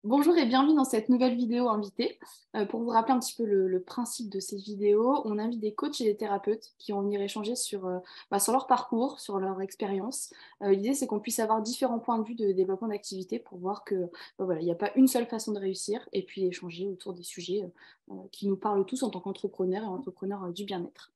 Bonjour et bienvenue dans cette nouvelle vidéo invitée. Pour vous rappeler un petit peu le principe de cette vidéo, on invite des coachs et des thérapeutes qui vont venir échanger sur leur parcours, sur leur expérience. L'idée, c'est qu'on puisse avoir différents points de vue de développement d'activité pour voir que voilà, il n'y a pas une seule façon de réussir et puis échanger autour des sujets qui nous parlent tous en tant qu'entrepreneurs et entrepreneurs du bien-être.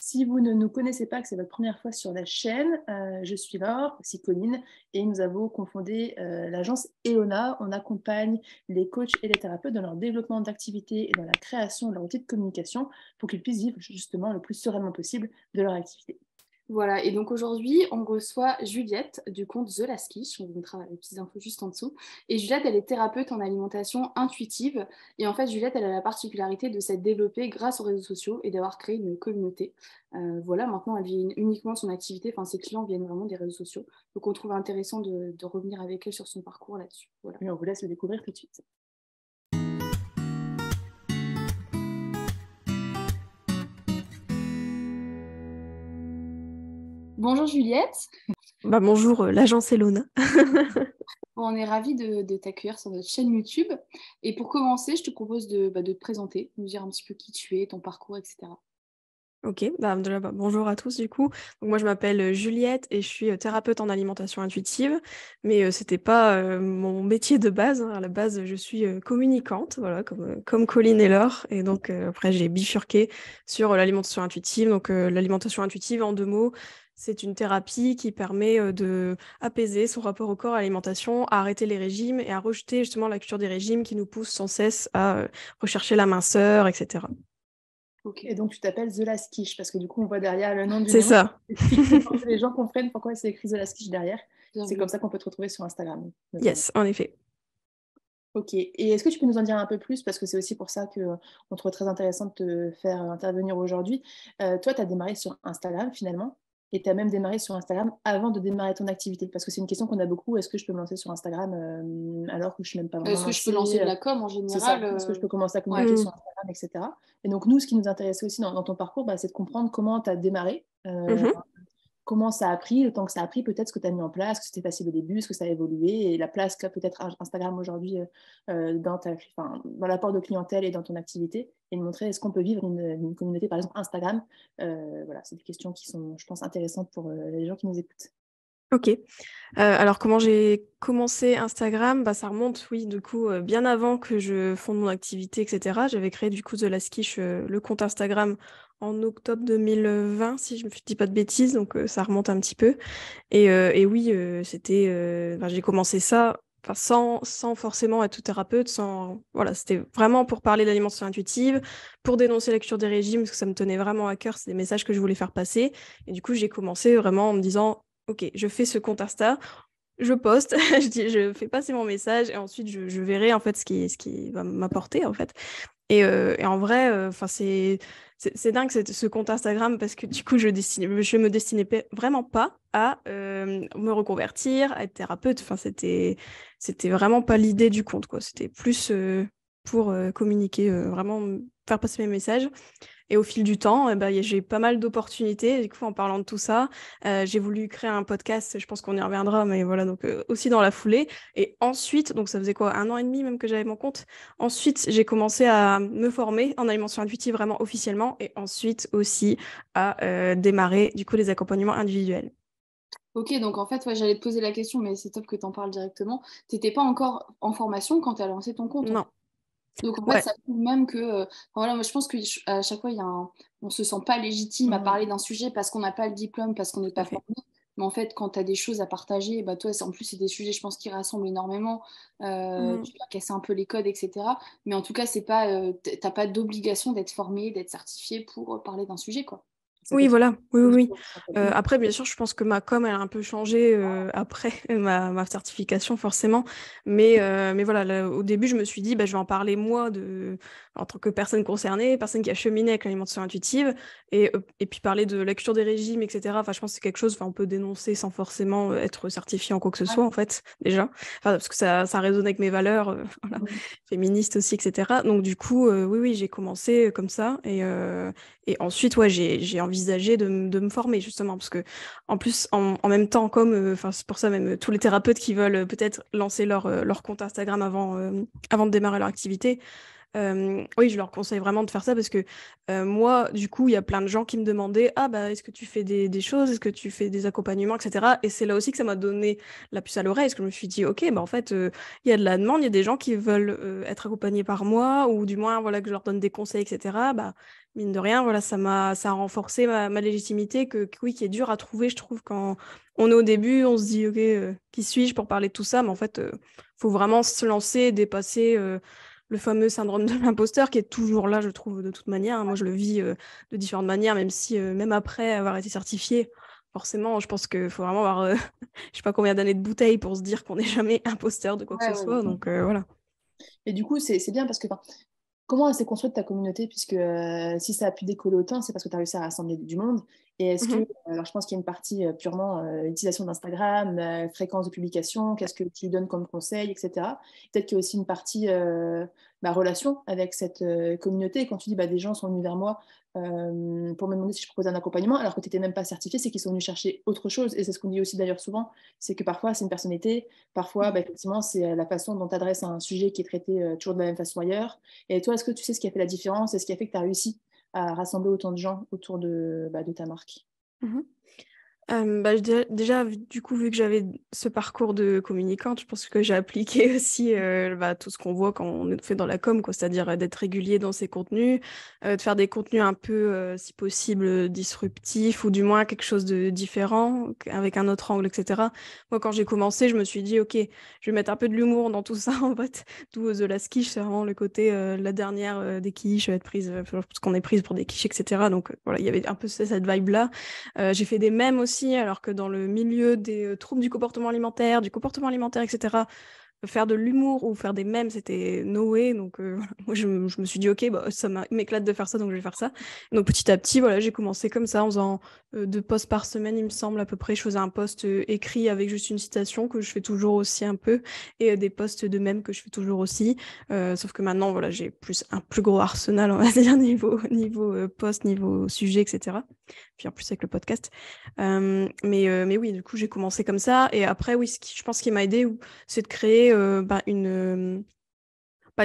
Si vous ne nous connaissez pas, que c'est votre première fois sur la chaîne, je suis Laure, aussi Colline, et nous avons confondé l'agence EONA. On accompagne les coachs et les thérapeutes dans leur développement d'activité et dans la création de leur outil de communication pour qu'ils puissent vivre justement le plus sereinement possible de leur activité. Voilà, et donc aujourd'hui, on reçoit Juliette du compte The Last Quiche. On vous mettra les petites infos juste en dessous. Et Juliette, elle est thérapeute en alimentation intuitive. Et en fait, Juliette, elle a la particularité de s'être développée grâce aux réseaux sociaux et d'avoir créé une communauté. Voilà, maintenant, elle vit uniquement son activité. Enfin, ses clients viennent vraiment des réseaux sociaux. Donc, on trouve intéressant de revenir avec elle sur son parcours là-dessus. Voilà. Et on vous laisse le découvrir tout de suite. Bonjour Juliette. Bonjour, l'agence Elona. On est ravis de t'accueillir sur notre chaîne YouTube. Et pour commencer, je te propose de te présenter, nous dire un petit peu qui tu es, ton parcours, etc. Ok, déjà, bonjour à tous du coup. Donc, moi je m'appelle Juliette et je suis thérapeute en alimentation intuitive, mais c'était pas mon métier de base, hein. À la base, je suis communicante, voilà, comme Colline et Laure. Et donc après j'ai bifurqué sur l'alimentation intuitive. Donc l'alimentation intuitive, en 2 mots, c'est une thérapie qui permet de apaiser son rapport au corps, à l'alimentation, à arrêter les régimes et à rejeter justement la culture des régimes qui nous pousse sans cesse à rechercher la minceur, etc. Et donc tu t'appelles The Last Quiche, parce que du coup on voit derrière le nom du C'est nom. ça. Explique-nous pour que les gens comprennent pourquoi c'est écrit The Last Quiche derrière. Bien C'est vu. comme ça qu'on peut te retrouver sur Instagram, notamment. Yes, en effet. Ok, et est-ce que tu peux nous en dire un peu plus, parce que c'est aussi pour ça qu'on trouve très intéressant de te faire intervenir aujourd'hui. Toi, tu as démarré sur Instagram finalement, et tu as même démarré sur Instagram avant de démarrer ton activité, parce que c'est une question qu'on a beaucoup, est-ce que je peux me lancer sur Instagram alors que je ne suis même pas vraiment Est-ce que je peux lancer lancée de la com en C'est ça, général est-ce que je peux commencer à Ouais. communiquer sur Instagram, etc. Et donc nous, ce qui nous intéressait aussi dans ton parcours, c'est de comprendre comment tu as démarré, Mhm. comment ça a pris, le temps que ça a pris, peut-être ce que tu as mis en place, que c'était facile au début, ce que ça a évolué, et la place qu'a peut-être Instagram aujourd'hui dans l'apport de clientèle et dans ton activité, et de montrer est-ce qu'on peut vivre une communauté, par exemple Instagram. Voilà, c'est des questions qui sont, je pense, intéressantes pour les gens qui nous écoutent. Ok. Alors, comment j'ai commencé Instagram? Ça remonte, oui, du coup, bien avant que je fonde mon activité, etc. J'avais créé, du coup, The Last Quiche, le compte Instagram en octobre 2020, si je me dis pas de bêtises, donc ça remonte un petit peu. Et oui, j'ai commencé ça sans forcément être thérapeute, voilà, c'était vraiment pour parler d'alimentation intuitive, pour dénoncer la culture des régimes, parce que ça me tenait vraiment à cœur, c'est des messages que je voulais faire passer. Et du coup, j'ai commencé vraiment en me disant, ok, je fais ce compte Insta, je poste, je fais passer mon message, et ensuite je verrai en fait ce qui va m'apporter en fait. Et en vrai, c'est dingue ce compte Instagram parce que du coup, je me destinais vraiment pas à me reconvertir, à être thérapeute. Enfin, c'était vraiment pas l'idée du compte, quoi. C'était plus pour communiquer, vraiment faire passer mes messages. Et au fil du temps, j'ai eu pas mal d'opportunités. Du coup, en parlant de tout ça, j'ai voulu créer un podcast. Je pense qu'on y reviendra, mais voilà, donc aussi dans la foulée. Et ensuite, donc ça faisait quoi, 1 an et demi même que j'avais mon compte. Ensuite, j'ai commencé à me former en alimentation intuitive vraiment officiellement. Et ensuite aussi à démarrer du coup les accompagnements individuels. Ok, donc en fait, ouais, j'allais te poser la question, mais c'est top que tu en parles directement. Tu n'étais pas encore en formation quand tu as lancé ton compte, en fait. Non, Donc en fait, ouais. ça prouve même que, voilà, moi je pense qu'à chaque fois, on se sent pas légitime à parler d'un sujet parce qu'on n'a pas le diplôme, parce qu'on n'est Tout pas à fait. formé. Mais en fait, quand tu as des choses à partager, bah toi, en plus, c'est des sujets, je pense, qui rassemblent énormément. Tu vas casser un peu les codes, etc. Mais en tout cas, c'est pas, t'as pas d'obligation d'être formé, d'être certifié pour parler d'un sujet, quoi. Ça peut Oui, être voilà, oui, oui, oui. tout simplement. Après, bien sûr, je pense que ma com, elle a un peu changé après ma certification, forcément. Mais voilà, là, au début, je me suis dit, je vais en parler moi en tant que personne concernée, personne qui a cheminé avec l'alimentation intuitive, et puis parler de la culture des régimes, etc. Enfin, je pense que c'est quelque chose, on peut dénoncer sans forcément être certifié en quoi que ce soit, en fait, déjà. Enfin, parce que ça résonne avec mes valeurs, voilà, Mhm. féministes aussi, etc. Donc, du coup, oui, oui, j'ai commencé comme ça. Et ensuite, ouais, j'ai envisagé envisagé de me former justement, parce que en plus, en même temps, comme, c'est pour ça même tous les thérapeutes qui veulent peut-être lancer leur compte Instagram avant de démarrer leur activité, oui, je leur conseille vraiment de faire ça parce que moi, du coup, il y a plein de gens qui me demandaient ah bah est-ce que tu fais des choses, est-ce que tu fais des accompagnements, etc. Et c'est là aussi que ça m'a donné la puce à l'oreille, parce que je me suis dit ok, bah en fait, il y a de la demande, il y a des gens qui veulent être accompagnés par moi, ou du moins voilà que je leur donne des conseils, etc. Bah mine de rien, voilà, ça a renforcé ma légitimité oui, qui est dur à trouver, je trouve, quand on est au début, on se dit ok, qui suis-je pour parler de tout ça, mais en fait, faut vraiment se lancer, dépasser. Le fameux syndrome de l'imposteur qui est toujours là, je trouve, de toute manière. Moi, je le vis de différentes manières, même si, même après avoir été certifiée, forcément, je pense qu'il faut vraiment avoir, je sais pas combien d'années de bouteille pour se dire qu'on n'est jamais imposteur de quoi que Ouais, ce ouais, soit. Donc, voilà. Et du coup, c'est bien parce que comment elle s'est construite ta communauté, puisque si ça a pu décoller autant, c'est parce que tu as réussi à rassembler du monde. Et est-ce que, Mhm. alors je pense qu'il y a une partie purement utilisation d'Instagram, fréquence de publication, qu'est-ce que tu donnes comme conseil, etc. Peut-être qu'il y a aussi une partie relation avec cette communauté. Et quand tu dis des gens sont venus vers moi pour me demander si je proposais un accompagnement, alors que tu n'étais même pas certifié, c'est qu'ils sont venus chercher autre chose. Et c'est ce qu'on dit aussi d'ailleurs souvent, c'est que parfois c'est une personnalité, parfois effectivement c'est la façon dont tu adresses un sujet qui est traité toujours de la même façon ailleurs. Et toi, est-ce que tu sais ce qui a fait la différence et ce qui a fait que tu as réussi à rassembler autant de gens autour de ta marque? Mhm. Déjà, du coup, vu que j'avais ce parcours de communicante, je pense que j'ai appliqué aussi tout ce qu'on voit quand on fait dans la com, quoi, c'est-à-dire d'être régulier dans ses contenus, de faire des contenus un peu, si possible, disruptifs, ou du moins quelque chose de différent, avec un autre angle, etc. Moi, quand j'ai commencé, je me suis dit, ok, je vais mettre un peu de l'humour dans tout ça, en fait. Tout The Last Quiche, c'est vraiment le côté, la dernière des quiches, être prise, parce qu'on est prise pour des quiches, etc. Donc, voilà, il y avait un peu cette vibe-là. J'ai fait des mèmes aussi, alors que dans le milieu des troubles du comportement alimentaire, etc., faire de l'humour ou faire des mèmes, c'était no way. Donc, voilà. Moi, je me suis dit, ok, bah, m'éclate de faire ça, donc je vais faire ça. Donc, petit à petit, voilà, j'ai commencé comme ça, en faisant 2 posts par semaine, il me semble, à peu près. Je faisais un post écrit avec juste une citation, que je fais toujours aussi un peu, et des posts de mèmes que je fais toujours aussi. Sauf que maintenant, voilà, j'ai un plus gros arsenal, on va dire, niveau post, niveau sujet, etc. Puis en plus avec le podcast. Mais oui, du coup, j'ai commencé comme ça. Et après, oui, je pense qui m'a aidé, c'est de créer une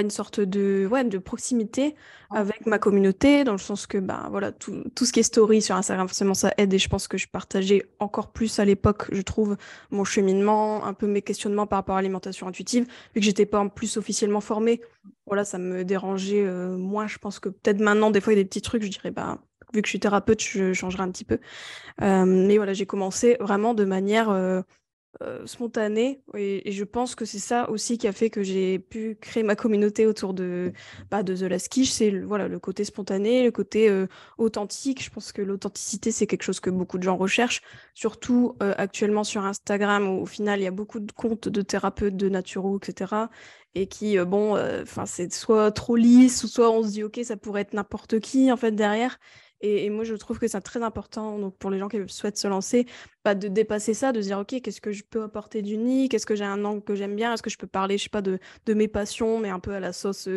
sorte de proximité ouais. avec ma communauté, dans le sens que voilà, tout ce qui est story sur Instagram, forcément, ça aide. Et je pense que je partageais encore plus à l'époque, je trouve, mon cheminement, un peu mes questionnements par rapport à l'alimentation intuitive, vu que j'étais pas en plus officiellement formée. Voilà, ça me dérangeait moins. Je pense que peut-être maintenant, des fois, il y a des petits trucs, je dirais, vu que je suis thérapeute, je changerai un petit peu. Mais voilà, j'ai commencé vraiment de manière spontanée, et je pense que c'est ça aussi qui a fait que j'ai pu créer ma communauté autour de The Last Quiche. C'est voilà, le côté spontané, le côté authentique. Je pense que l'authenticité, c'est quelque chose que beaucoup de gens recherchent, surtout actuellement sur Instagram, où au final, il y a beaucoup de comptes de thérapeutes, de naturaux, etc. Et qui, c'est soit trop lisse, ou soit on se dit, ok, ça pourrait être n'importe qui, en fait, derrière. Et moi, je trouve que c'est très important, donc, pour les gens qui souhaitent se lancer, de dépasser ça, de se dire, ok, qu'est-ce que je peux apporter d'unique? Est-ce que j'ai un angle que j'aime bien? Est-ce que je peux parler, je sais pas, de mes passions, mais un peu à la sauce,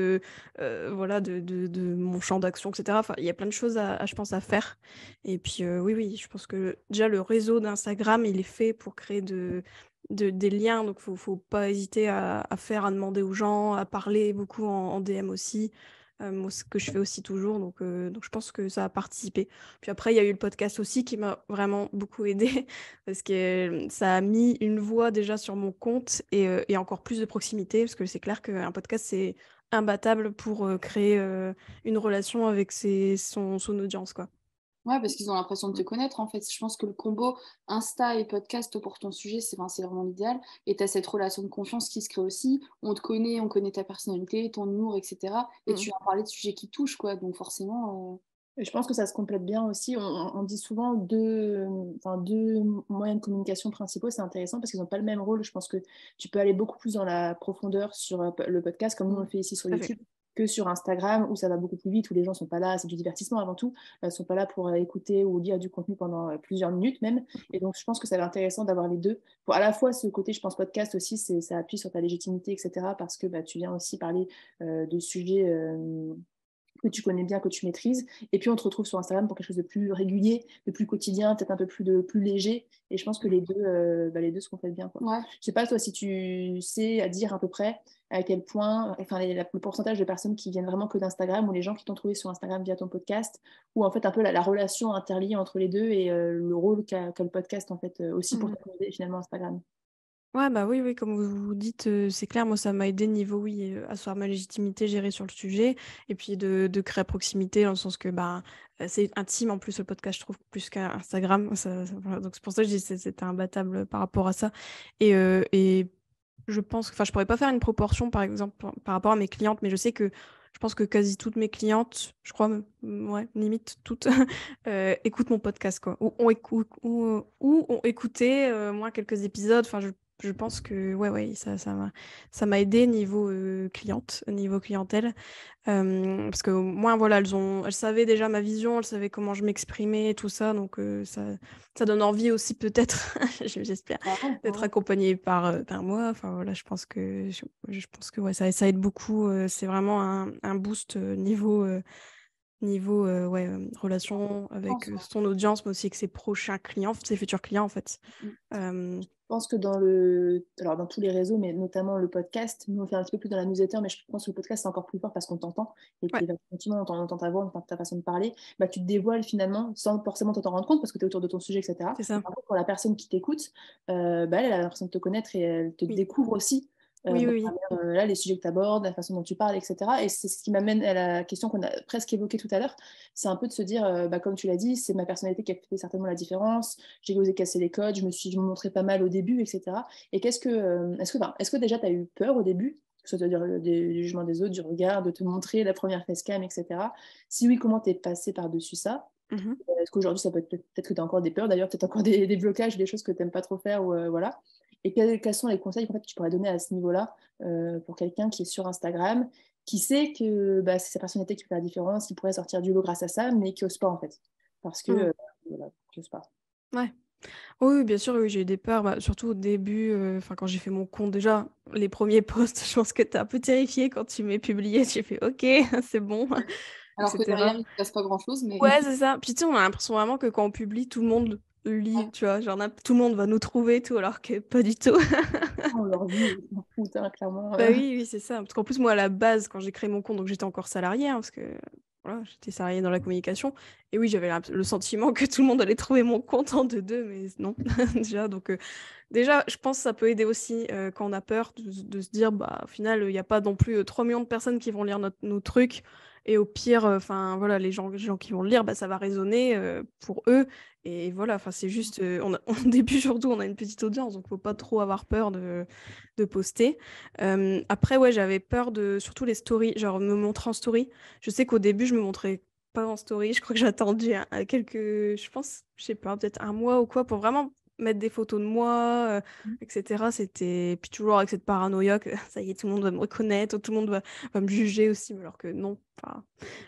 voilà, de mon champ d'action, etc. Enfin, il y a plein de choses je pense, à faire. Et puis, oui, je pense que déjà, le réseau d'Instagram, il est fait pour créer des liens, donc faut pas hésiter à faire, à demander aux gens, à parler beaucoup en DM aussi. Moi, ce que je fais aussi toujours, donc je pense que ça a participé. Puis après, il y a eu le podcast aussi qui m'a vraiment beaucoup aidé parce que ça a mis une voix déjà sur mon compte, et encore plus de proximité, parce que c'est clair qu'un podcast, c'est imbattable pour créer une relation avec son audience, quoi. Ouais, parce qu'ils ont l'impression de te connaître en fait. Je pense que le combo Insta et podcast pour ton sujet, c'est vraiment l'idéal. Et tu as cette relation de confiance qui se crée aussi. On te connaît, on connaît ta personnalité, ton humour, etc. Et Mm. tu vas parler de sujets qui touchent, quoi. Donc forcément, Et je pense que ça se complète bien aussi. On dit souvent deux moyens de communication principaux, c'est intéressant parce qu'ils n'ont pas le même rôle. Je pense que tu peux aller beaucoup plus dans la profondeur sur le podcast, comme nous on le fait ici sur Tout à fait. YouTube, que sur Instagram, où ça va beaucoup plus vite, où les gens ne sont pas là, c'est du divertissement avant tout, ne sont pas là pour écouter ou lire du contenu pendant plusieurs minutes même. Et donc je pense que c'est intéressant d'avoir les deux. Pour à la fois ce côté, je pense, podcast aussi, ça appuie sur ta légitimité, etc. Parce que tu viens aussi parler de sujets que tu connais bien, que tu maîtrises. Et puis, on te retrouve sur Instagram pour quelque chose de plus régulier, de plus quotidien, peut-être un peu plus léger. Et je pense que les deux se complètent bien, quoi. Ouais. Je sais pas, toi, si tu sais à dire à peu près à quel point, enfin, le pourcentage de personnes qui viennent vraiment que d'Instagram ou les gens qui t'ont trouvé sur Instagram via ton podcast, ou en fait un peu la relation interliée entre les deux et le rôle qu'a le podcast, en fait, aussi pour Mmh. t'accompagner finalement Instagram. Ouais, bah, oui, oui, comme vous dites, c'est clair, moi, ça m'a aidé niveau, oui, asseoir ma légitimité, gérer sur le sujet et puis de créer proximité dans le sens que, bah, c'est intime en plus le podcast, je trouve, plus qu'un Instagram. Ça voilà, donc c'est pour ça que je dis c'était imbattable, par rapport à ça et je pense enfin, je pourrais pas faire une proportion, par exemple, par rapport à mes clientes, mais je pense que quasi toutes mes clientes, je crois même, ouais, limite toutes, écoutent mon podcast, quoi, ou ont écouté, au moins quelques épisodes. Enfin, je pense que ouais, ouais, ça m'a aidée niveau, niveau clientèle. Parce qu'au moins, voilà, elles savaient déjà ma vision, elles savaient comment je m'exprimais, tout ça, donc ça donne envie aussi peut-être, j'espère, Ah ouais, d'être ouais. accompagnée par moi. Enfin voilà, je pense que ouais, ça aide beaucoup, c'est vraiment un boost, niveau, ouais, relation Je pense, avec, ouais. son audience, mais aussi avec ses prochains clients, ses futurs clients, en fait. Mm. Hem, Je pense que alors dans tous les réseaux, mais notamment le podcast, nous on fait un petit peu plus dans la newsletter, mais je pense que le podcast c'est encore plus fort parce qu'on t'entend et ouais, puis effectivement on entend ta voix, on entend ta façon de parler, bah, tu te dévoiles finalement sans forcément t'en rendre compte parce que tu es autour de ton sujet, etc. c'est Et ça. par contre, pour la personne qui t'écoute, bah, elle a l'impression de te connaître et elle te Oui. découvre aussi Oui, à oui, oui. travers là, les sujets que tu abordes, la façon dont tu parles, etc. Et c'est ce qui m'amène à la question qu'on a presque évoquée tout à l'heure, c'est un peu de se dire, bah, comme tu l'as dit, c'est ma personnalité qui a fait certainement la différence, j'ai osé casser les codes, je me suis montrée pas mal au début, etc. Et est-ce que déjà tu as eu peur au début, que ce soit du jugement des autres, du regard, de te montrer la première facecam, etc. Si oui, comment t'es passé par-dessus ça? Mmh. Est-ce qu'aujourd'hui, ça peut être peut-être que tu as encore des peurs, d'ailleurs, peut-être encore des blocages, des choses que tu n'aimes pas trop faire, ou, voilà. Et quels sont les conseils en fait, que tu pourrais donner à ce niveau-là pour quelqu'un qui est sur Instagram, qui sait que bah, c'est sa personnalité qui fait la différence, qui pourrait sortir du lot grâce à ça, mais qui n'ose pas en fait. Parce que, Mmh. voilà, qui n'ose pas. Ouais. Oui, oui, bien sûr, oui, j'ai eu des peurs, bah, surtout au début, enfin, quand j'ai fait mon compte, déjà, les premiers posts, je pense que tu es un peu terrifié quand tu mets publié, tu fais: «OK, c'est bon», et Alors que derrière, cetera. il ne se passe pas grand-chose, mais Ouais, c'est ça. Puis tu sais, on a l'impression vraiment que quand on publie, tout le monde lit, tu vois? Genre tout le monde va nous trouver et tout, alors que pas du tout. On leur vit, ils s'en foutent, hein, clairement. Bah, oui, oui, c'est ça. Parce qu'en plus, moi, à la base, quand j'ai créé mon compte, donc j'étais encore salariée, hein, parce que voilà, j'étais salariée dans la communication et oui, j'avais le sentiment que tout le monde allait trouver mon compte en 2-2, mais non, déjà, donc déjà, je pense que ça peut aider aussi, quand on a peur de se dire: «Bah, au final, il y a pas non plus, 3 millions de personnes qui vont lire nos trucs et au pire, enfin, voilà, les gens qui vont le lire, bah, ça va résonner, pour eux» et voilà, enfin, c'est juste, on a au début, surtout, on a une petite audience, donc faut pas trop avoir peur de poster. Après, ouais, j'avais peur de surtout les stories, genre me montrer en story. Je sais qu'au début, je me montrais pas en story, je crois que j'ai attendu quelques je pense, je sais pas, peut-être un mois ou quoi pour vraiment mettre des photos de moi, et cetera. Puis toujours avec cette paranoïa que ça y est, tout le monde va me reconnaître, tout le monde va me juger aussi, alors que non, enfin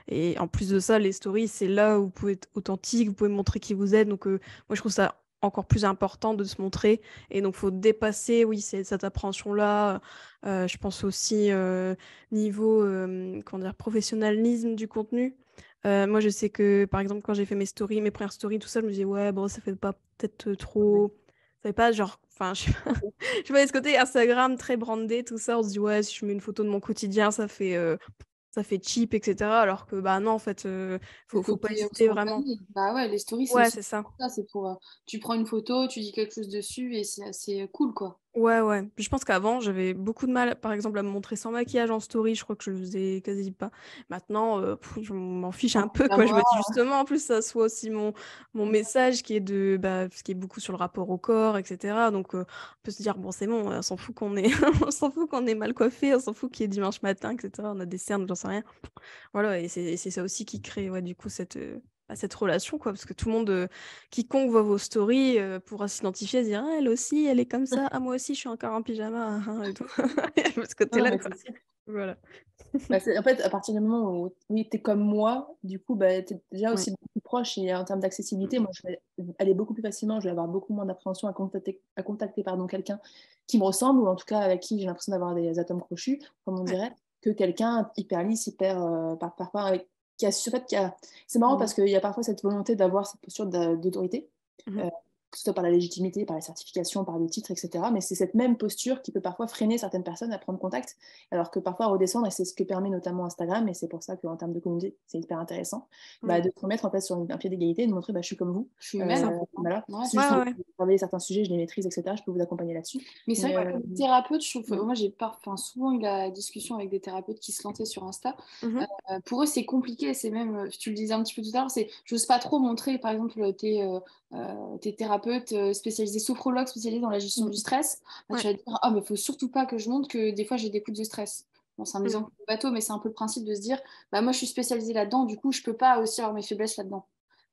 et en plus de ça, les stories, c'est là où vous pouvez être authentique, vous pouvez montrer qui vous êtes, donc moi, je trouve ça encore plus important de se montrer et donc faut dépasser, oui, c'est cette appréhension-là, je pense aussi, niveau, comment dire? Professionnalisme du contenu. Moi, je sais que, par exemple, quand j'ai fait mes premières stories, tout ça, je me disais: «Ouais, bon, ça fait pas peut-être, trop» ça fait pas genre enfin, je sais pas je sais pas, il y a ce côté Instagram très brandé, tout ça, on se dit: «Ouais, si je mets une photo de mon quotidien, ça fait cheap» et cetera. Alors que, bah, non, en fait, le faut pas côté hésiter vraiment. spontané. Bah ouais, les stories, c'est Ouais, aussi c'est ça. pour ça. C'est pour, tu prends une photo, tu dis quelque chose dessus et c'est assez cool, quoi. Ouais, ouais. Puis je pense qu'avant, j'avais beaucoup de mal, par exemple, à me montrer sans maquillage en story. Je crois que je le faisais quasi pas. Maintenant, je m'en fiche un peu, La quoi. Je me voix, dis justement, en plus, ça soit aussi mon message qui est ce qui est beaucoup sur le rapport au corps, et cetera. Donc, on peut se dire: «Bon, c'est bon, on s'en fout qu'on est on s'en fout qu'on est mal coiffé, on s'en fout qu'il y ait dimanche matin, et cetera. On a des cernes, j'en sais rien». Voilà et c'est ça aussi qui crée, ouais, du coup, cette relation, quoi. Parce que tout le monde, quiconque voit vos stories, pourra s'identifier, se dire: «Ah, elle aussi, elle est comme ça. Ah, moi aussi, je suis encore en pyjama, hein, hein» et tout. Il y a ce non, non, côté-là, mais quoi. c'est sûr. Voilà. Bah, en fait, à partir du moment où oui, tu es comme moi, du coup, bah, tu es déjà Ouais. aussi beaucoup plus proche et en termes d'accessibilité, Mmh. moi, je vais aller beaucoup plus facilement, je vais avoir beaucoup moins d'appréhension à contacter pardon, quelqu'un qui me ressemble ou en tout cas avec qui j'ai l'impression d'avoir des atomes crochus, comme on Ouais. dirait, que quelqu'un hyper lisse, hyper, par avec C'est marrant Mm. parce qu'il y a parfois cette volonté d'avoir cette posture d'autorité, Mhm. que ce soit par la légitimité, par les certifications, par le titre, etc. Mais c'est cette même posture qui peut parfois freiner certaines personnes à prendre contact, alors que parfois redescendre, et c'est ce que permet notamment Instagram, et c'est pour ça qu'en termes de communauté, c'est hyper intéressant, Oui, de se remettre en fait sur un pied d'égalité, de montrer je suis comme vous. Je suis c'est humaine, ça. en fait, hein. Voilà. Ouais. Si Ouais, juste ouais, vous ouais. travaillez certains sujets, je les maîtrise, etc., je peux vous accompagner là-dessus. Mais c'est Mais vrai que les thérapeutes, je trouve, mm, moi j'ai souvent eu la discussion avec des thérapeutes qui se lançaient sur Insta. Mhm. Pour eux, c'est compliqué, c'est même, tu le disais un petit peu tout à l'heure, c'est, j'ose pas trop montrer, par exemple, tes thérapeutes spécialisés, sophrologues spécialisés dans la gestion mm, du stress. Bah, Ouais. tu vas te dire, ah, mais il faut surtout pas que je montre que des fois j'ai des coups de stress. Bon, c'est un Mm. exemple bateau, mais c'est un peu le principe de se dire, bah, moi je suis spécialisée là-dedans, du coup je peux pas aussi avoir mes faiblesses là-dedans.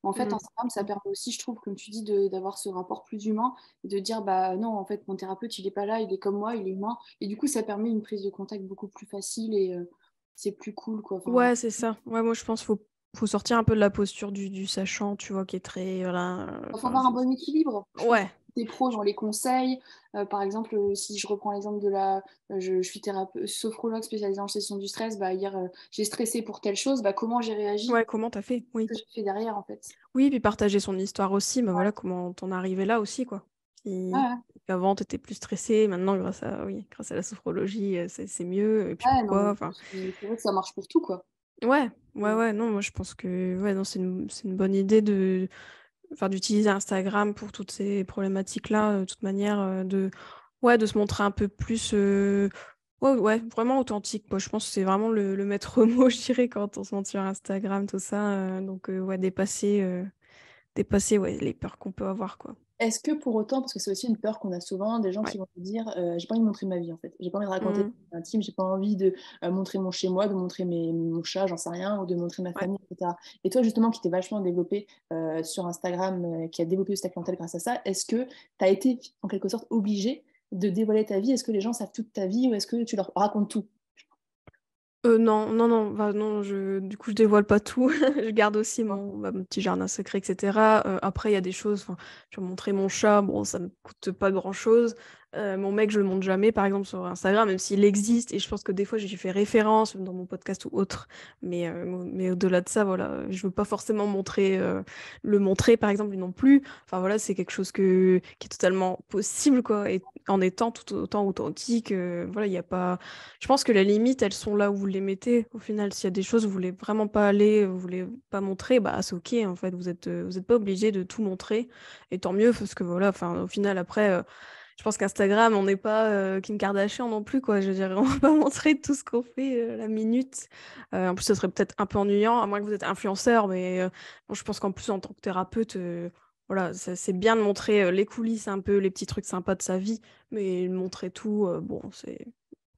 En fait, Mm. Instagram, ça permet aussi, je trouve, comme tu dis, d'avoir ce rapport plus humain et de dire, bah non, en fait, mon thérapeute, il est pas là, il est comme moi, il est humain. Et du coup, ça permet une prise de contact beaucoup plus facile et c'est plus cool, quoi. Enfin, Ouais, c'est ça. Ouais, moi, je pense qu'il faut sortir un peu de la posture du sachant, tu vois, qui est très. Voilà, il faut avoir un bon équilibre. Je pense que ouais, t'es pro dans les conseils. Par exemple, si je reprends l'exemple de la... je suis thérapeute, sophrologue spécialisée en gestion du stress. Bah, hier, j'ai stressé pour telle chose. Bah, comment j'ai réagi? ouais, comment t'as fait? Oui. Ce que j'ai fait derrière, en fait. Oui, puis partager son histoire aussi, bah voilà, comment t'en es arrivé là aussi, quoi. Ouais, Puis, ouais. qu'avant, t'étais plus stressée, maintenant, grâce à la sophrologie, c'est mieux, et puis Ouais, non, pourquoi, mais enfin. c'est vrai que ça marche pour tout, quoi. Ouais, ouais, ouais, non, moi, je pense que, ouais, non, c'est une bonne idée enfin, d'utiliser Instagram pour toutes ces problématiques-là, de toute manière, ouais, de se montrer un peu plus, ouais, ouais, vraiment authentique, quoi. Je pense que c'est vraiment le maître mot, je dirais, quand on se montre sur Instagram, tout ça. Donc, ouais, dépasser ouais, les peurs qu'on peut avoir, quoi. Est-ce que pour autant, parce que c'est aussi une peur qu'on a souvent, des gens Ouais. qui vont te dire j'ai pas envie de montrer ma vie en fait, j'ai pas envie de raconter Mmh. ma vie intime, j'ai pas envie de montrer mon chez moi, de montrer mon chat, j'en sais rien, ou de montrer ma Ouais. famille, etc. Et toi, justement, qui t'es vachement développé sur Instagram, qui a développé ta clientèle grâce à ça, est-ce que tu as été en quelque sorte obligé de dévoiler ta vie? Est-ce que les gens savent toute ta vie ou est-ce que tu leur racontes tout? Non, non, non, bah, non, du coup, je dévoile pas tout. Je garde aussi mon petit jardin secret, et cetera. Après, il y a des choses, enfin, je vais montrer mon chat, bon, ça me coûte pas grand-chose. Mon mec, je le montre jamais, par exemple, sur Instagram, même s'il existe, et je pense que des fois, j'y fais référence, même dans mon podcast ou autre. Mais au-delà de ça, voilà, je veux pas forcément le montrer, par exemple, lui non plus. Enfin, voilà, c'est quelque chose qui est totalement possible, quoi, et en étant tout autant authentique, voilà, il y a pas. Je pense que les limites, elles sont là où vous les mettez. Au final, s'il y a des choses où vous voulez vraiment pas aller, vous voulez pas montrer, bah c'est ok. En fait, vous êtes pas obligé de tout montrer. Et tant mieux, parce que voilà, enfin, au final, après, je pense qu'Instagram, on n'est pas Kim Kardashian non plus, quoi. Je veux dire, on va pas montrer tout ce qu'on fait la minute. En plus, ça serait peut-être un peu ennuyant, à moins que vous êtes influenceur, mais bon, je pense qu'en plus, en tant que thérapeute, voilà, c'est bien de montrer les coulisses un peu, les petits trucs sympas de sa vie, mais montrer tout, bon, c'est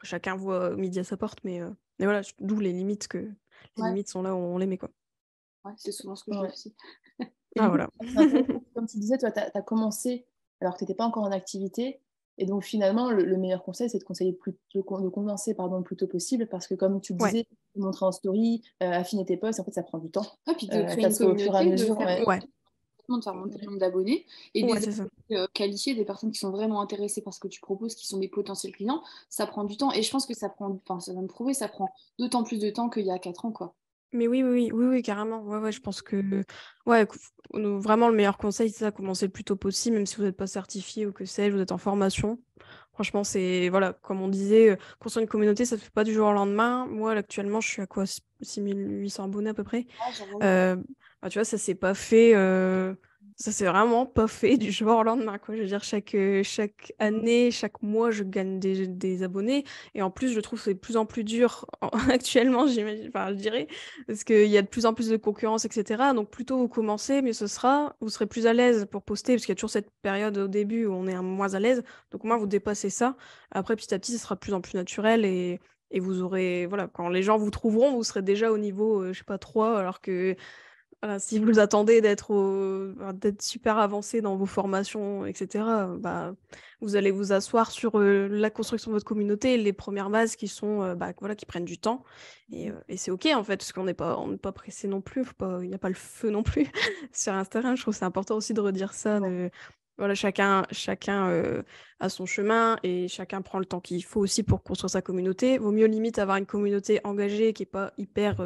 chacun voit midi à sa porte, mais voilà, d'où les limites les Ouais, limites sont là où on les met, quoi. ouais, c'est souvent ce que je dis Ouais. aussi. Et Ah du coup, voilà. c'est intéressant, comme tu disais, toi, tu as commencé alors que tu n'étais pas encore en activité. Et donc, finalement, le meilleur conseil, c'est de conseiller de commencer pardon, le plus tôt possible parce que, comme tu le Ouais, disais, montrer en story, affiner tes posts, en fait, ça prend du temps. Et puis de créer Ça une se fait au fur et à communauté, de mesure. faire Ouais. ouais, de faire monter le nombre d'abonnés et ouais, des c'est ça. abonnés qualifiés, des personnes qui sont vraiment intéressées par ce que tu proposes, qui sont des potentiels clients, ça prend du temps. Et je pense que enfin, ça va me prouver, ça prend d'autant plus de temps qu'il y a 4 ans, quoi. Mais oui, oui, oui, oui, oui, carrément. Ouais, ouais, je pense que ouais, vraiment le meilleur conseil, c'est ça, commencer le plus tôt possible, même si vous n'êtes pas certifié ou que sais-je, vous êtes en formation. Franchement, c'est voilà, comme on disait, construire une communauté, ça ne se fait pas du jour au lendemain. Moi, là, actuellement, je suis à quoi, 6 800 abonnés à peu près. Ah, j'avoue. Euh, Bah, tu vois, ça s'est vraiment pas fait du jour au lendemain, quoi. Je veux dire, chaque année, chaque mois, je gagne des abonnés. Et en plus, je trouve que c'est de plus en plus dur actuellement, j'imagine, enfin, je dirais, parce qu'il y a de plus en plus de concurrence, etc. Donc, plus tôt vous commencez, mieux ce sera. Vous serez plus à l'aise pour poster, parce qu'il y a toujours cette période au début où on est moins à l'aise. Donc, au moins, vous dépassez ça. Après, petit à petit, ce sera de plus en plus naturel et vous aurez, voilà, quand les gens vous trouveront, vous serez déjà au niveau, je sais pas, 3, alors que voilà, si vous attendez d'être super avancé dans vos formations, etc., bah, vous allez vous asseoir sur la construction de votre communauté, les premières bases qui sont, bah, voilà, qui prennent du temps. Et c'est OK, en fait, parce qu'on n'est pas pressé non plus, il n'y a pas le feu non plus sur Instagram. Je trouve que c'est important aussi de redire ça, voilà, chacun a son chemin et chacun prend le temps qu'il faut aussi pour construire sa communauté. Vaut mieux limite avoir une communauté engagée qui est pas hyper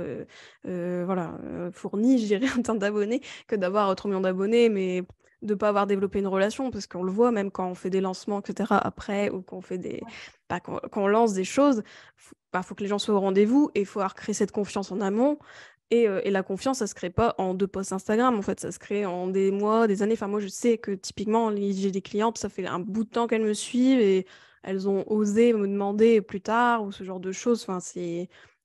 voilà, fournie, je dirais, en termes d'abonnés, que d'avoir 3 millions d'abonnés, mais de pas avoir développé une relation, parce qu'on le voit même quand on fait des lancements, etc. après, ou qu'on fait quand on lance des choses, faut que les gens soient au rendez-vous et il faut avoir créé cette confiance en amont. Et la confiance, ça se crée pas en 2 posts Instagram, en fait, ça se crée en des mois, des années. Enfin, moi, je sais que typiquement, j'ai des clientes, ça fait un bout de temps qu'elles me suivent et elles ont osé me demander plus tard ou ce genre de choses. Enfin,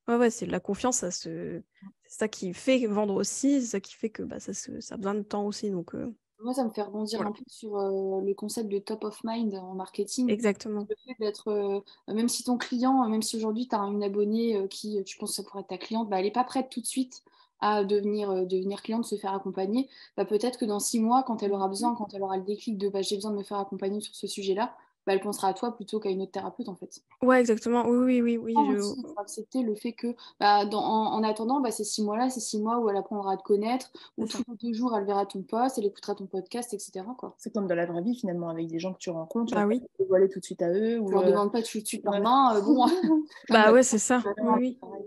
ouais, c'est de la confiance, c'est ça qui fait vendre aussi, c'est ça qui fait que ça a besoin de temps aussi. Donc, Moi, ça me fait rebondir voilà, un peu sur le concept de top of mind en marketing. exactement. Le fait d'être, même si ton client, même si aujourd'hui tu as une abonnée qui, tu penses que ça pourrait être ta cliente, bah, elle n'est pas prête tout de suite à devenir cliente, se faire accompagner. Bah, peut-être que dans 6 mois, quand elle aura besoin, quand elle aura le déclic de bah, j'ai besoin de me faire accompagner sur ce sujet-là, bah, elle pensera à toi plutôt qu'à une autre thérapeute en fait. Ouais, exactement. Oui, oui, oui, oui. Aussi, il faut accepter le fait que, bah, en attendant, bah, ces 6 mois-là, c'est 6 mois où elle apprendra à te connaître, où C'est ça. tous les 2 jours, elle verra ton post, elle écoutera ton podcast, etc., quoi. C'est comme dans la vraie vie, finalement, avec des gens que tu rencontres, tu vas Bah pas oui. te dévoiler tout de suite à eux. Je Ou, leur demande pas tout de suite leur ouais. main, bon, comme Bah ouais, c'est ça. Oui, voilà, oui. pareil.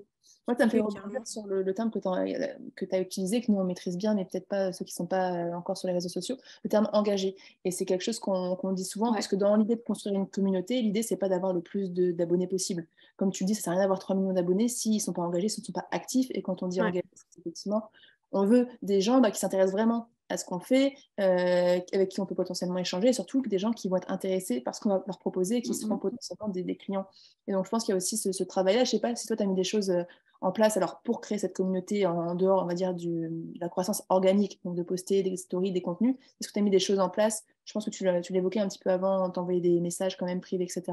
Moi, ça me fait Oui, rebondir carrément. sur le terme que tu as utilisé, que nous on maîtrise bien, mais peut-être pas ceux qui ne sont pas encore sur les réseaux sociaux, le terme engagé. Et c'est quelque chose qu'on dit souvent, parce Ouais. que dans l'idée de construire une communauté, l'idée, c'est pas d'avoir le plus d'abonnés possible. Comme tu dis, ça sert à rien d'avoir 3 millions d'abonnés s'ils ne sont pas engagés, s'ils ne sont pas actifs. Et quand on dit Ouais. engagé, c'est effectivement, on veut des gens qui s'intéressent vraiment à ce qu'on fait, avec qui on peut potentiellement échanger, et surtout des gens qui vont être intéressés par ce qu'on va leur proposer et qui seront Mm, potentiellement des clients. Et donc, je pense qu'il y a aussi ce travail-là. Je sais pas si toi, tu as mis des choses en place alors pour créer cette communauté en dehors, on va dire, de la croissance organique, donc de poster des stories, des contenus. Est-ce que tu as mis des choses en place? Je pense que tu l'évoquais un petit peu avant, t'envoyer des messages quand même privés, etc.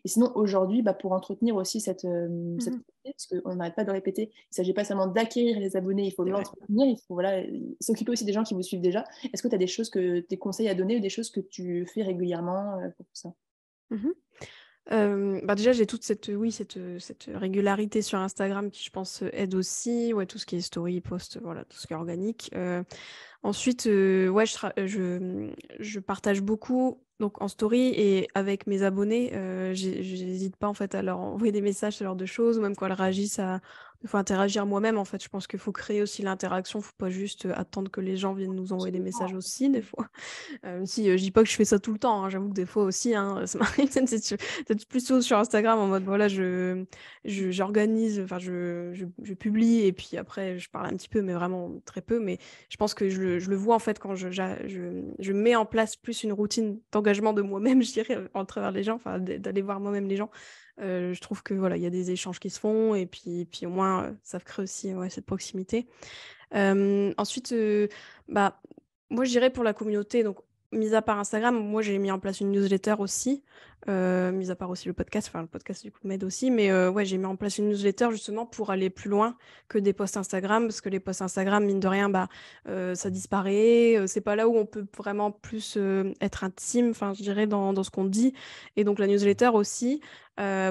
Et sinon, aujourd'hui, bah, pour entretenir aussi cette Mhm. communauté, parce qu'on n'arrête pas de le répéter, il ne s'agit pas seulement d'acquérir les abonnés, il faut C'est vrai. l'entretenir, il faut voilà, s'occuper aussi des gens qui vous suivent déjà. Est-ce que tu as des conseils à donner ou des choses que tu fais régulièrement pour tout ça? Mhm. Bah déjà, j'ai toute cette régularité sur Instagram qui, je pense, aide aussi. Ouais, tout ce qui est story, post, voilà, tout ce qui est organique. Ensuite, ouais, je partage beaucoup donc en story et avec mes abonnés. J'hésite pas en fait à leur envoyer des messages, ce genre de choses, ou même quand elles réagissent il faut interagir moi-même. En fait, je pense qu'il faut créer aussi l'interaction. Faut pas juste attendre que les gens viennent nous envoyer des messages aussi, des fois. Si, je dis pas que je fais ça tout le temps, hein, j'avoue que des fois aussi, hein, ça m'arrive d'être plutôt sur Instagram en mode voilà, j'organise, enfin je publie et puis après je parle un petit peu, mais vraiment très peu. Mais je pense que je le vois en fait quand je mets en place plus une routine d'engagement de moi-même, je dirais, en travers les gens, enfin d'aller voir moi-même les gens. Je trouve que voilà, il y a des échanges qui se font et puis au moins ça crée aussi ouais, cette proximité. Ensuite, bah, moi, je dirais pour la communauté, donc, mis à part Instagram, moi, j'ai mis en place une newsletter aussi, mis à part aussi le podcast, enfin, le podcast, du coup, m'aide aussi, mais ouais, j'ai mis en place une newsletter justement pour aller plus loin que des posts Instagram, parce que les posts Instagram, mine de rien, bah, ça disparaît, c'est pas là où on peut vraiment plus être intime, enfin, je dirais, dans ce qu'on dit, et donc la newsletter aussi,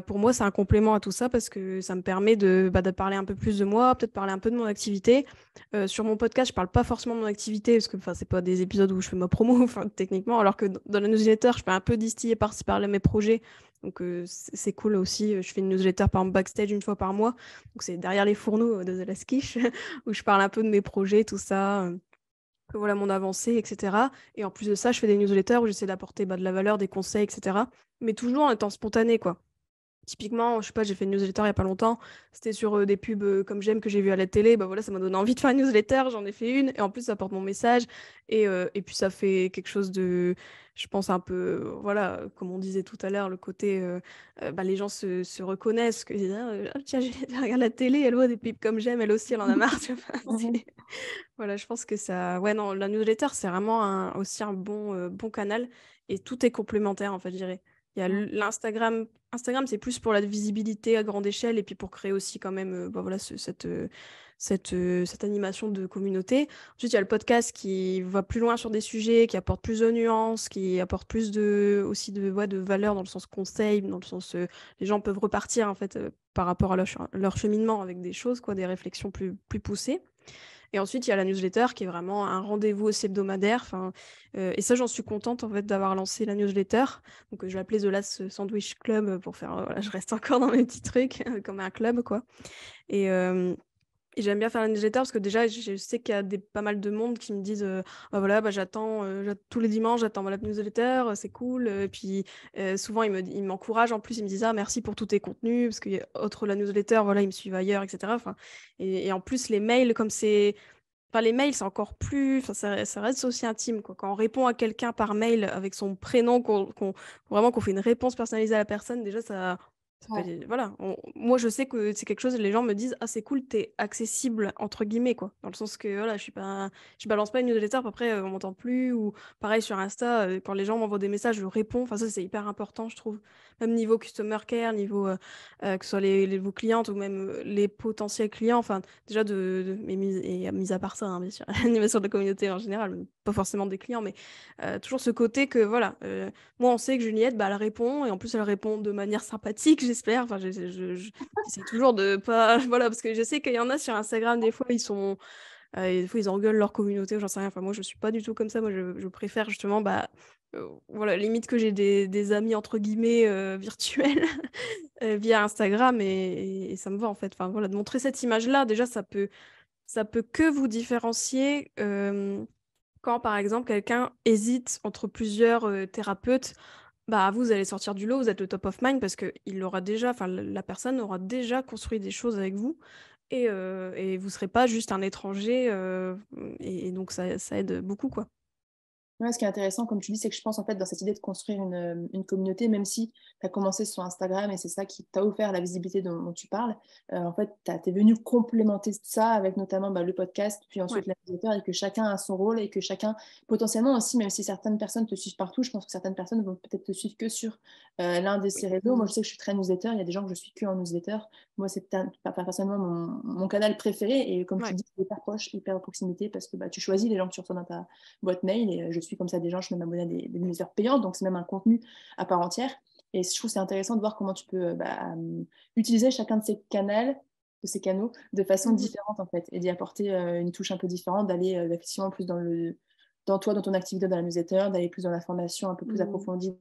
pour moi, c'est un complément à tout ça, parce que ça me permet de parler un peu plus de moi, peut-être parler un peu de mon activité, sur mon podcast, je parle pas forcément de mon activité parce que c'est pas des épisodes où je fais ma promo techniquement, alors que dans la newsletter, je fais un peu distiller par-ci par-là mes projets. Donc c'est cool aussi. Je fais une newsletter par exemple backstage une fois par mois. Donc c'est derrière les fourneaux de The Last Quiche où je parle un peu de mes projets, tout ça. Voilà mon avancée, etc. Et en plus de ça, je fais des newsletters où j'essaie d'apporter de la valeur, des conseils, etc. Mais toujours en étant spontané, quoi. Typiquement, je sais pas, j'ai fait une newsletter il y a pas longtemps. C'était sur des pubs comme j'aime que j'ai vu à la télé. Bah voilà, ça m'a donné envie de faire une newsletter. J'en ai fait une et en plus ça porte mon message et puis ça fait quelque chose de, je pense un peu, voilà, comme on disait tout à l'heure, le côté, les gens se reconnaissent, que ah, tiens, j'ai regardé la télé, elle voit des pubs comme j'aime, elle aussi, elle en a marre. Tu vois. Mhm. Voilà, je pense que ça, ouais non, la newsletter c'est vraiment aussi un bon canal et tout est complémentaire en fait, je dirais. Il y a l'Instagram. Instagram, c'est plus pour la visibilité à grande échelle et puis pour créer aussi quand même voilà, cette animation de communauté. Ensuite, il y a le podcast qui va plus loin sur des sujets, qui apporte plus de nuances, qui apporte plus aussi ouais, de valeur dans le sens conseil, dans le sens les gens peuvent repartir en fait par rapport à leur cheminement avec des choses, quoi, des réflexions plus poussées. Et ensuite, il y a la newsletter qui est vraiment un rendez-vous aussi hebdomadaire. Et ça, j'en suis contente en fait d'avoir lancé la newsletter. Donc, je l'appelais The Last Sandwich Club pour faire, voilà, je reste encore dans mes petits trucs, comme un club, quoi. Et, et j'aime bien faire la newsletter parce que déjà, je sais qu'il y a pas mal de monde qui me disent bah voilà, bah j'attends tous les dimanches, j'attends la newsletter, c'est cool. Et puis souvent, ils m'encouragent en plus, ils me disent ah merci pour tous tes contenus parce que autre la newsletter, voilà, ils me suivent ailleurs, etc. Enfin, et en plus, les mails, comme c'est. Enfin, les mails, c'est encore plus. Enfin, ça reste aussi intime, quoi. Quand on répond à quelqu'un par mail avec son prénom, vraiment qu'on fait une réponse personnalisée à la personne, déjà, ça Ouais. fait. Voilà. Moi, je sais que c'est quelque chose, les gens me disent ah, c'est cool, t'es accessible, entre guillemets, quoi. Dans le sens que, voilà, je balance pas une newsletter, puis après, on m'entend plus. Ou pareil sur Insta, quand les gens m'envoient des messages, je réponds. Enfin, ça, c'est hyper important, je trouve. Même niveau customer care, niveau. Que ce soit vos clientes ou même les potentiels clients. Enfin, déjà, mais mis à part ça, hein, bien sûr, l'animation de la communauté en général, pas forcément des clients, mais toujours ce côté que, voilà, moi, on sait que Juliette, bah, elle répond, et en plus, elle répond de manière sympathique, j'espère. Enfin, j'essaie toujours de pas. Voilà, parce que je sais qu'il y en a sur Instagram, des fois, des fois, ils engueulent leur communauté, ou j'en sais rien. Enfin, moi, je suis pas du tout comme ça. Moi, je préfère justement, bah, voilà, limite que j'ai des amis, entre guillemets, virtuels via Instagram, et ça me va, en fait. Enfin, voilà, de montrer cette image-là, déjà, ça peut que vous différencier quand, par exemple, quelqu'un hésite entre plusieurs thérapeutes. Bah, vous allez sortir du lot, vous êtes le top of mind parce que la personne aura déjà construit des choses avec vous, et vous serez pas juste un étranger, et donc ça aide beaucoup, quoi. Ouais, ce qui est intéressant, comme tu dis, c'est que je pense en fait dans cette idée de construire une communauté, même si tu as commencé sur Instagram et c'est ça qui t'a offert la visibilité dont tu parles, en fait, tu es venu complémenter ça avec notamment le podcast, puis Ouais. ensuite la newsletter, et que chacun a son rôle et que chacun, potentiellement aussi, même si certaines personnes te suivent partout, je pense que certaines personnes vont peut-être te suivre que sur l'un de ces réseaux. Moi, je sais que je suis très newsletter, il y a des gens que je suis que en newsletter. Moi, c'est personnellement mon canal préféré et comme tu Ouais. dis, c'est hyper proche, hyper à proximité parce que tu choisis les gens que tu reçois dans ta boîte mail et je suis comme ça des gens, je peux m'abonner à des newsletters payantes, donc c'est même un contenu à part entière. Et je trouve que c'est intéressant de voir comment tu peux utiliser chacun de ces canaux de façon différente en fait, et d'y apporter une touche un peu différente, d'aller effectivement plus dans toi, dans ton activité, dans la newsletter, d'aller plus dans la formation un peu plus approfondie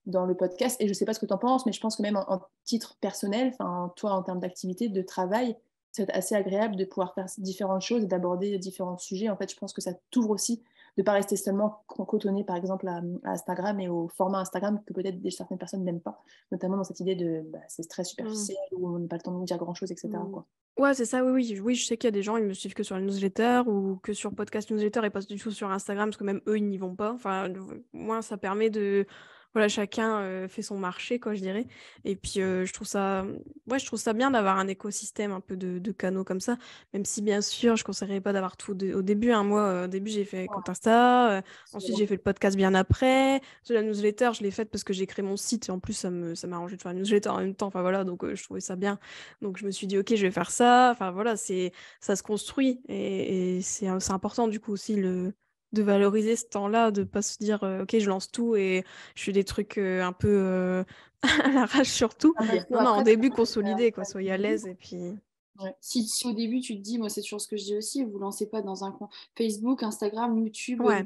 dans le podcast. Et je ne sais pas ce que tu en penses, mais je pense que même en titre personnel, toi en termes d'activité, de travail, c'est assez agréable de pouvoir faire différentes choses et d'aborder différents sujets. En fait, je pense que ça t'ouvre aussi de ne pas rester seulement cotonné, par exemple, à Instagram et au format Instagram que peut-être certaines personnes n'aiment pas, notamment dans cette idée de c'est très superficiel, où on n'a pas le temps de nous dire grand-chose, etc. quoi. Ouais, c'est ça, oui, je sais qu'il y a des gens, ils me suivent que sur la newsletter ou que sur podcast newsletter et pas du tout sur Instagram parce que même eux, ils n'y vont pas. Enfin, moi, ça permet de. Voilà, chacun fait son marché, quoi, je dirais. Et puis, je trouve ça bien d'avoir un écosystème un peu de canaux comme ça, même si, bien sûr, je ne conseillerais pas d'avoir tout au début, hein. Moi, au début, j'ai fait compte Insta, ensuite, j'ai fait le podcast bien après. La newsletter, je l'ai faite parce que j'ai créé mon site et en plus, ça m'a arrangé de faire une newsletter en même temps. Enfin, voilà, donc je trouvais ça bien. Donc je me suis dit, ok, je vais faire ça. Enfin voilà, ça se construit. Et c'est important du coup aussi de valoriser ce temps-là, de pas se dire, ok, je lance tout et je fais des trucs un peu à l'arrache sur tout. Non, non, au début, consolider, quoi, soyez à l'aise et puis. Ouais. Si au début tu te dis, moi c'est toujours ce que je dis aussi, vous lancez pas dans un coin Facebook, Instagram, YouTube, Ouais.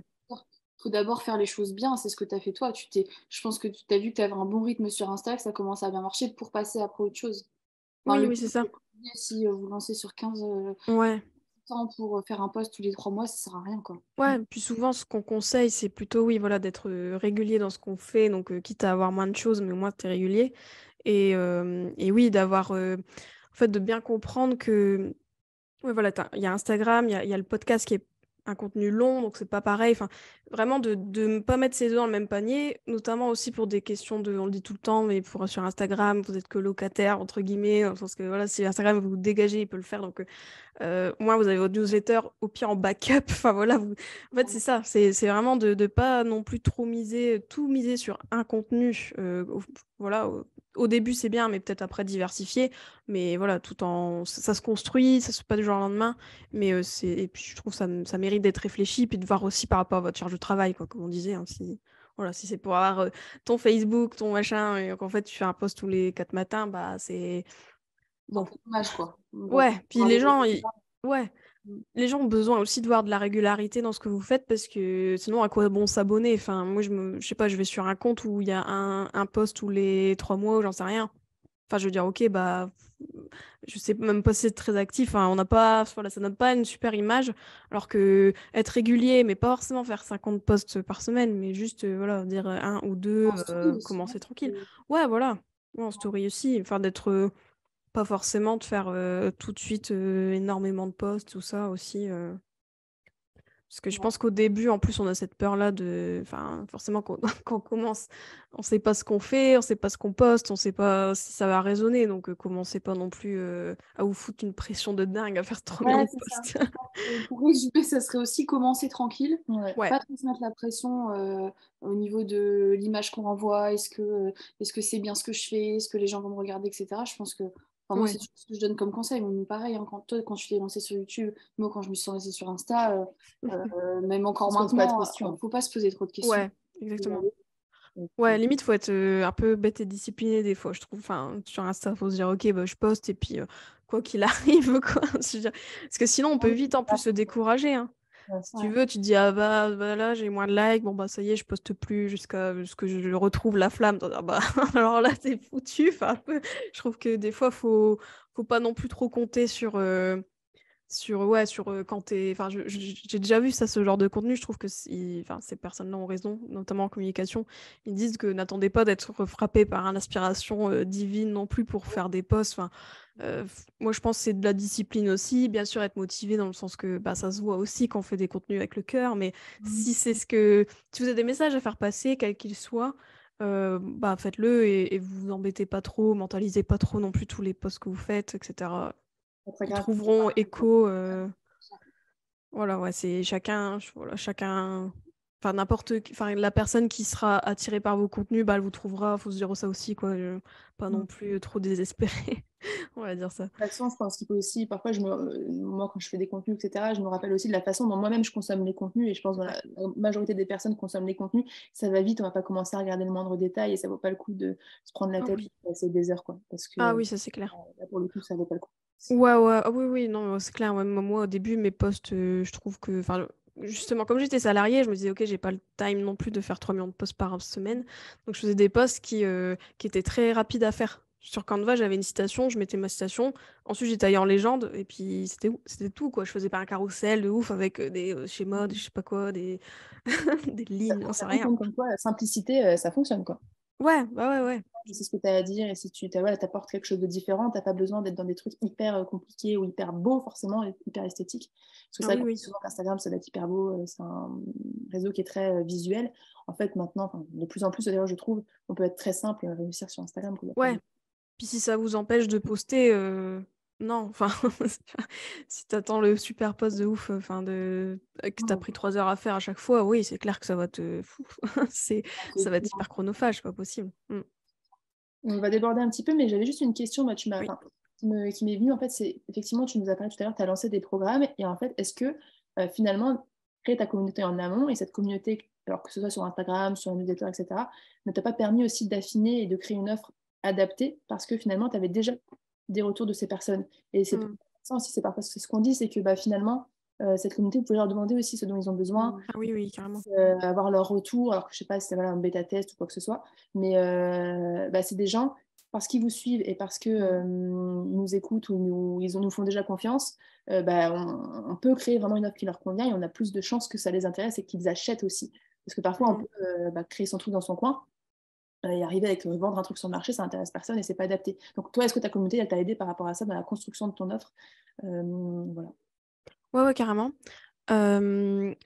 faut d'abord faire les choses bien, c'est ce que tu as fait toi. Je pense que tu as vu que tu avais un bon rythme sur Insta, que ça commence à bien marcher pour passer après autre chose. Enfin, Oui, le oui, but, c'est ça. si vous lancez sur 15 Ouais. temps pour faire un post tous les 3 mois, ça sert à rien quoi. Ouais, puis souvent, ce qu'on conseille, c'est plutôt, oui, voilà, d'être régulier dans ce qu'on fait, donc quitte à avoir moins de choses, mais au moins, tu es régulier. Et oui, d'avoir, en fait, de bien comprendre que. Ouais, voilà, il y a Instagram, il y a le podcast qui est un contenu long, donc c'est pas pareil. Enfin, vraiment de ne pas mettre ses œufs dans le même panier, notamment aussi pour des questions on le dit tout le temps, mais sur Instagram, vous êtes que locataire, entre guillemets, dans le sens que voilà, si Instagram vous dégagez, il peut le faire. Donc, moi, vous avez votre newsletter au pire en backup. Enfin, voilà, en fait, c'est ça. C'est vraiment de ne pas non plus tout miser sur un contenu. Voilà, au début, c'est bien, mais peut-être après diversifier. Mais voilà, ça se construit, ça se fait pas du jour au lendemain. Mais et puis je trouve ça mérite d'être réfléchi, puis de voir aussi par rapport à votre charge de travail, quoi, comme on disait. Hein, si c'est pour avoir ton Facebook, ton machin, et qu'en fait tu fais un post tous les 4 matins, bah c'est C'est un bon. peu dommage quoi. Ouais, puis les gens, ouais. les gens ont besoin aussi de voir de la régularité dans ce que vous faites parce que sinon, à quoi bon s'abonner? Enfin, moi, je sais pas, je vais sur un compte où il y a un post tous les 3 mois ou j'en sais rien. Enfin, je veux dire, ok, bah, je sais même pas si c'est très actif. Hein, on n'a pas, voilà, ça donne pas une super image. Alors que être régulier, mais pas forcément faire 50 posts par semaine, mais juste, voilà, dire un ou deux, En story aussi, hein. commencer tranquille. Ouais, voilà. Ouais, en story aussi. Enfin, d'être pas forcément de faire tout de suite énormément de posts, tout ça aussi. Parce que je Ouais. pense qu'au début, en plus, on a cette peur-là de. Enfin, forcément, quand, quand on commence, on sait pas ce qu'on fait, on sait pas ce qu'on poste, on sait pas si ça va résonner. Donc, commencez pas non plus à vous foutre une pression de dingue à faire 3 millions Ouais, de c'est ça. posts. Pour résumer, ça serait aussi commencer tranquille, Ouais. Ouais. pas trop se mettre la pression au niveau de l'image qu'on renvoie, est-ce que c'est bien ce que je fais, est-ce que les gens vont me regarder, etc. Je pense que, enfin, moi, Ouais. c'est ce que je donne comme conseil, mais pareil, hein, quand tu t'es lancé sur YouTube, moi, quand je me suis lancée sur Insta, même On encore se pose pas de maintenant, questions. faut pas se poser trop de questions. Ouais, Faut y exactement. aller. Et Ouais, puis, limite, faut être un peu bête et discipliné des fois, je trouve. Enfin, sur Insta, faut se dire, ok, bah, je poste et puis quoi qu'il arrive, quoi. Je veux dire, parce que sinon, on peut vite en plus se décourager. Hein. ouais, Si tu Ouais. veux, tu te dis, ah bah là, j'ai moins de likes, bon bah ça y est, je poste plus jusqu'à ce que je retrouve la flamme. Ah bah, alors là, t'es foutu. Enfin, un peu, je trouve que des fois, faut pas non plus trop compter sur quand t'es. Enfin, j'ai déjà vu ça, ce genre de contenu. Je trouve que enfin, ces personnes-là ont raison, notamment en communication. Ils disent que n'attendez pas d'être frappé par une inspiration divine non plus pour faire des posts. Enfin, moi, je pense que c'est de la discipline aussi. Bien sûr, être motivé dans le sens que bah, ça se voit aussi quand on fait des contenus avec le cœur. Mais si vous avez des messages à faire passer, quels qu'ils soient, bah, faites-le et vous embêtez pas trop, mentalisez pas trop non plus tous les posts que vous faites, etc. c'est très Ouais. Ils grave. trouveront écho. Voilà, ouais, c'est chacun. Enfin, enfin, la personne qui sera attirée par vos contenus, bah, elle vous trouvera. Faut se dire ça aussi, quoi. Pas non plus trop désespéré. On va dire ça. De toute façon, je pense qu'il faut aussi, parfois, moi, quand je fais des contenus, etc., je me rappelle aussi de la façon dont moi-même je consomme les contenus, et je pense que Ouais. la majorité des personnes consomment les contenus, ça va vite, on va pas commencer à regarder le moindre détail, et ça vaut pas le coup de se prendre la Ah tête oui. et passer des heures, quoi, parce que Ah oui, ça c'est clair. là, pour le coup, ça vaut pas le coup. Ouais, ouais, ah oui, oui, non, c'est clair. Ouais, moi, au début, mes posts, je trouve que, enfin, justement, comme j'étais salariée, je me disais, ok, j'ai pas le time non plus de faire 3 millions de posts par semaine. Donc, je faisais des posts qui étaient très rapides à faire. Sur Canva, j'avais une citation, je mettais ma citation. Ensuite, j'ai taillé en légende, et puis c'était tout, quoi. Je faisais pas un carrousel de ouf avec des schémas, des je sais pas quoi, des, des lignes, j'en sais Ça rien. fonctionne comme quoi, la simplicité, ça fonctionne, quoi. Ouais, bah ouais, ouais. Tu sais ce que tu as à dire, et si voilà, t'apportes quelque chose de différent, t'as pas besoin d'être dans des trucs hyper compliqués ou hyper beaux, forcément, et hyper esthétiques. Parce que Ah c'est vrai oui, qu'on dit oui. souvent qu'Instagram, ça va être hyper beau, c'est un réseau qui est très visuel. En fait, maintenant, enfin, de plus en plus, d'ailleurs, je trouve, on peut être très simple et réussir sur Instagram, quoi. Il y a pas Ouais. Puis si ça vous empêche de poster, non, enfin, si t'attends le super post de ouf, enfin que t'as de- pris 3 heures à faire à chaque fois, oui, c'est clair que ça va c'est, ça va être Non. hyper chronophage, pas possible. On va déborder un petit peu, mais j'avais juste une question, moi, Oui. enfin, qui m'est venue, en fait, c'est effectivement, tu nous as parlé tout à l'heure, tu as lancé des programmes, et en fait, est-ce que finalement, créer ta communauté en amont, et cette communauté, alors que ce soit sur Instagram, sur un newsletter, etc., ne t'a pas permis aussi d'affiner et de créer une offre adaptée, parce que finalement, tu avais déjà des retours de ces personnes. Et c'est Mm. ça aussi, c'est parce que ce qu'on dit, c'est que bah, finalement, cette communauté, vous pouvez leur demander aussi ce dont ils ont besoin, Ah oui, oui, carrément. avoir leur retour, alors que je sais pas si c'est voilà, un bêta-test ou quoi que ce soit, mais bah, c'est des gens, parce qu'ils vous suivent et parce qu'ils nous écoutent ou nous font déjà confiance, bah, on peut créer vraiment une offre qui leur convient et on a plus de chances que ça les intéresse et qu'ils achètent aussi. Parce que parfois, on Mm. peut bah, créer son truc dans son coin et arriver avec vendre un truc sur le marché, ça intéresse personne et c'est pas adapté. Donc toi, est-ce que ta communauté, elle t'a aidé par rapport à ça dans la construction de ton offre? Voilà. Ouais, ouais, carrément. Bah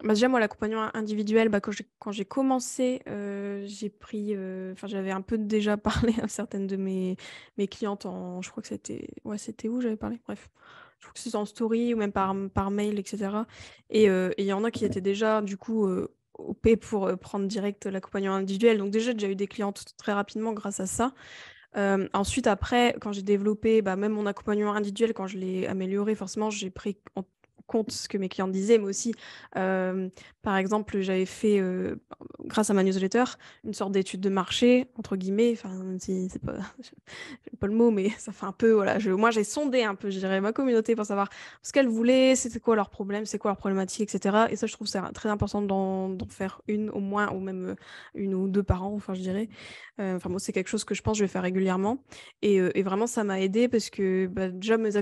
déjà, moi, l'accompagnement individuel, bah, quand j'ai commencé, j'ai pris. Enfin, j'avais un peu déjà parlé à certaines de mes clientes Je crois que c'était. Ouais, c'était où j'avais parlé? Bref. Je crois que c'était en story ou même par mail, etc. Et il y en a qui étaient déjà, du coup, OP pour prendre direct l'accompagnement individuel. Donc, déjà, j'ai déjà eu des clientes très rapidement grâce à ça. Ensuite, après, quand j'ai développé bah, même mon accompagnement individuel, quand je l'ai amélioré, forcément, j'ai pris compte ce que mes clients disaient, mais aussi, par exemple, j'avais fait, grâce à ma newsletter, une sorte d'étude de marché, entre guillemets, enfin, même si c'est pas j'aime pas le mot, mais ça fait un peu, voilà, moi, j'ai sondé un peu, je dirais, ma communauté pour savoir ce qu'elles voulaient, c'était quoi leurs problèmes, c'est quoi leurs problématiques, et cetera. Et ça, je trouve c'est très important d'en faire une au moins, ou même, 1 ou 2 par an, enfin, je dirais. Enfin, moi, c'est quelque chose que je pense que je vais faire régulièrement et vraiment ça m'a aidée parce que, bah, déjà mes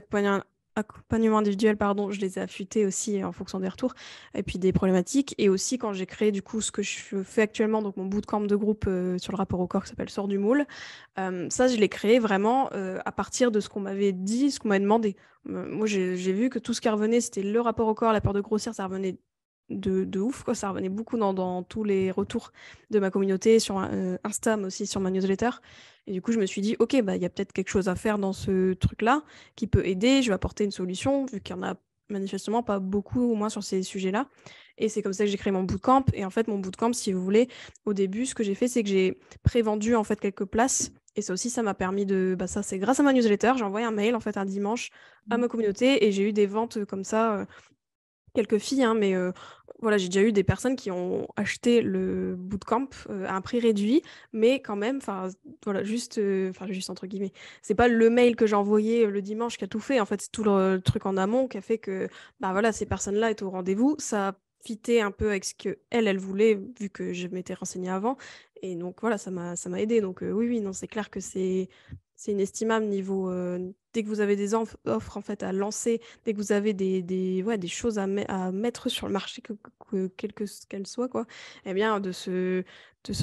accompagnements individuels, pardon, je les ai affûtés aussi en fonction des retours et puis des problématiques et aussi quand j'ai créé du coup ce que je fais actuellement, donc mon bootcamp de groupe, sur le rapport au corps qui s'appelle «Sors du moule». Ça je l'ai créé vraiment, à partir de ce qu'on m'avait dit, ce qu'on m'avait demandé. Moi j'ai vu que tout ce qui revenait, c'était le rapport au corps, la peur de grossir, ça revenait de ouf quoi, ça revenait beaucoup dans tous les retours de ma communauté sur, Insta, mais aussi sur ma newsletter et du coup, je me suis dit: «OK, bah, il y a peut-être quelque chose à faire dans ce truc-là qui peut aider, je vais apporter une solution», vu qu'il y en a manifestement pas beaucoup, au moins sur ces sujets-là et c'est comme ça que j'ai créé mon bootcamp et en fait, mon bootcamp, si vous voulez, au début, ce que j'ai fait, c'est que j'ai prévendu, en fait, quelques places et ça aussi, ça m'a permis de bah, ça, c'est grâce à ma newsletter. J'ai envoyé un mail, en fait, un dimanche à ma communauté et j'ai eu des ventes, comme ça, quelques filles, hein, mais voilà, j'ai déjà eu des personnes qui ont acheté le bootcamp, à un prix réduit, mais quand même, enfin, voilà, juste, enfin, «juste» entre guillemets. C'est pas le mail que j'ai envoyé, le dimanche qui a tout fait. En fait, c'est tout le truc en amont qui a fait que, bah, voilà, ces personnes-là étaient au rendez-vous. Ça a fité un peu avec ce qu'elles, elles voulaient, vu que je m'étais renseignée avant et donc voilà, ça m'a aidée donc oui, oui, non, c'est clair que c'est inestimable niveau, dès que vous avez des offres, en fait, à lancer, dès que vous avez des choses à mettre sur le marché quelles qu'elles soient quoi, eh bien de se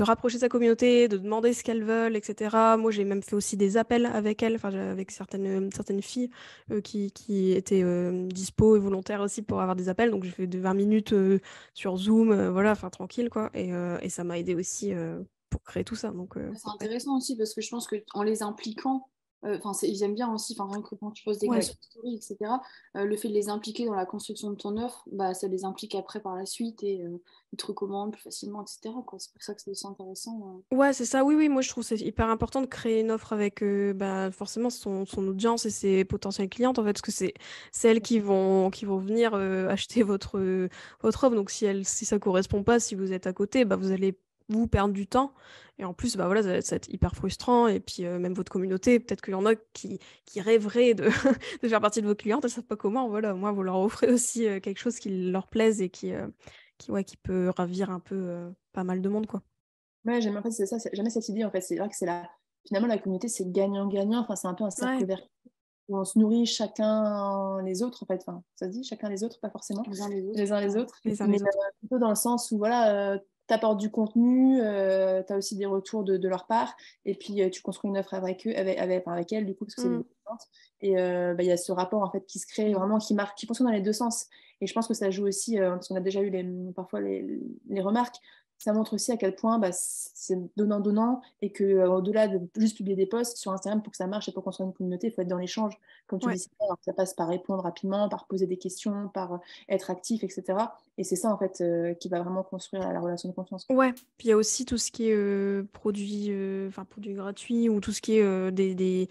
rapprocher de sa communauté, de demander ce qu'elles veulent et cetera. Moi, j'ai même fait aussi des appels avec elles, enfin, avec certaines filles, qui étaient, dispo et volontaires aussi pour avoir des appels. Donc j'ai fait de 20 minutes, sur Zoom, voilà, enfin tranquille quoi et ça m'a aidé aussi, pour créer tout ça donc C'est ouais. intéressant aussi parce que je pense qu'en les impliquant, enfin, ils aiment bien aussi, enfin, rien que quand tu poses des Ouais. questions story, etc., le fait de les impliquer dans la construction de ton offre, bah, ça les implique après par la suite et ils te recommandent plus facilement, etc., quoi. C'est pour ça que c'est aussi intéressant. Ouais, c'est ça. Oui, oui, moi je trouve que c'est hyper important de créer une offre avec bah, forcément son audience et ses potentielles clientes en fait, parce que c'est elles qui vont venir acheter votre offre. Donc si ça correspond pas, si vous êtes à côté, bah, vous allez vous perdre du temps. Et en plus, bah voilà, ça va être hyper frustrant. Et puis même votre communauté, peut-être qu'il y en a qui rêveraient de, de faire partie de vos clientes, elles savent pas comment. Voilà, moi, vous leur offrez aussi quelque chose qui leur plaise et ouais, qui peut ravir un peu pas mal de monde, quoi. Ouais, j'aime en fait, c'est ça, jamais cette idée en fait. C'est vrai que finalement la communauté c'est gagnant-gagnant, enfin c'est un peu un Ouais. cercle vertueux où on se nourrit chacun les autres en fait, enfin ça se dit chacun les autres, pas forcément Les uns les autres. les uns les autres, Les uns mais les autres. plutôt dans le sens où voilà, tu apportes du contenu, tu as aussi des retours de leur part et puis tu construis une offre avec eux, enfin, avec elles du coup parce que c'est des Mmh. clientes et bah, il y a ce rapport en fait qui se crée vraiment qui fonctionne dans les deux sens et je pense que ça joue aussi parce qu'on a déjà eu parfois les remarques. Ça montre aussi à quel point bah, c'est donnant-donnant et qu'au-delà de juste publier des posts sur Instagram pour que ça marche et pour construire une communauté, il faut être dans l'échange, comme tu Ouais. dis, alors ça passe par répondre rapidement, par poser des questions, par être actif, etc. Et c'est ça, en fait, qui va vraiment construire la relation de confiance. Ouais, puis il y a aussi tout ce qui est, produits gratuits ou tout ce qui est,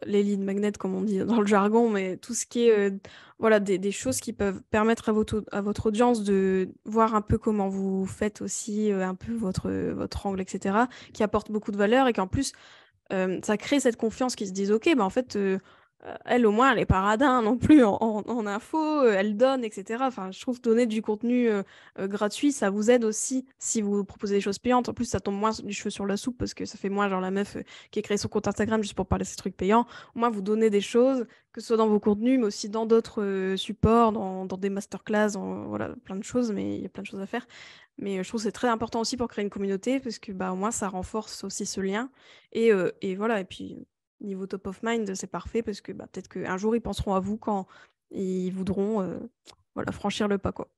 les lead magnets comme on dit dans le jargon, mais tout ce qui est, voilà des choses qui peuvent permettre à votre audience de voir un peu comment vous faites aussi, un peu votre angle et cetera, qui apporte beaucoup de valeur et qu'en plus, ça crée cette confiance qu'ils se disent: «OK, bah, en fait, elle au moins elle est pas radin non plus en info, elle donne et cetera». Enfin, je trouve donner du contenu, gratuit, ça vous aide aussi si vous proposez des choses payantes. En plus, ça tombe moins du cheveu sur la soupe parce que ça fait moins genre la meuf, qui a créé son compte Instagram juste pour parler de ses trucs payants. Au moins, vous donnez des choses, que ce soit dans vos contenus, mais aussi dans d'autres, supports, dans des masterclass, dans voilà, plein de choses, mais il y a plein de choses à faire. Mais, je trouve que c'est très important aussi pour créer une communauté parce que, bah, au moins ça renforce aussi ce lien et voilà et puis, niveau top of mind, c'est parfait parce que, bah, peut-être qu'un jour ils penseront à vous quand ils voudront, voilà, franchir le pas, quoi.